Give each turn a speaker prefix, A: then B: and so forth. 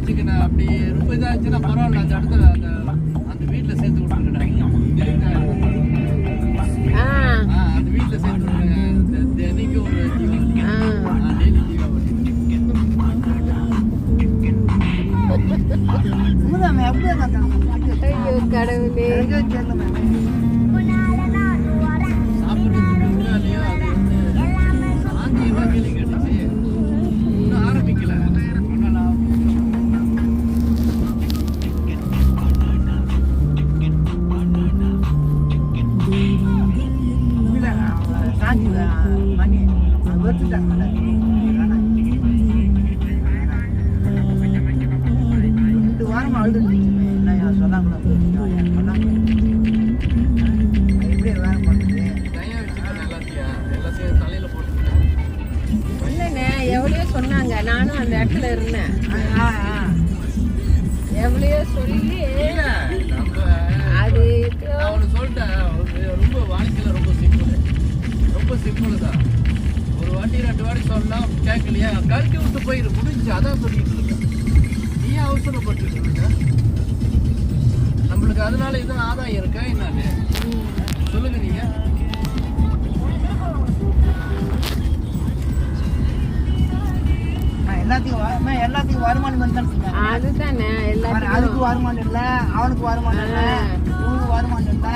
A: வச்சுக்கண்ணா. அப்படி ரொம்ப இதாச்சுன்னா பரவாயில்ல, அந்த இடத்துல அந்த வீட்டில் சேர்த்து விட்டுருக்கேன். அந்த வீட்டில் சேர்த்து விட்டுருங்க. தினைக்கும் ஒரு ஜீவாவளி, டெய்லி ஜீவாவளி.
B: ஐயோ கடவுளே. எவ்வளோ சொன்னாங்க, நானும் அந்த இடத்துல இருந்தேன். எவ்வளோ சொல்லி அது
A: சொல்லிட்டேன். ரொம்ப வாழ்க்கையில் ரொம்ப சிம்பிள் தான். ஒரு வாட்டி 2 வாட்டி சொல்லலாம், கேட்கலையா, கழட்டி விட்டு போயிரு, முடிஞ்சு. அதான் சொல்லிட்டு இருக்கேன். நீ அவசரப்பட்டு இருக்க. நம்மளுக்கு அதனால எதுவும் ஆதாயம் இருக்கா என்னன்னு சொல்லுங்க நீங்க. எல்லாத்துக்கும் வருமானம்
B: அதுதானே, எல்லாத்துக்கும்
A: அதுக்கு வருமானம் இல்லை, அவனுக்கு வருமானம் இல்லை, இவனுக்கு வருமானம் இல்லை.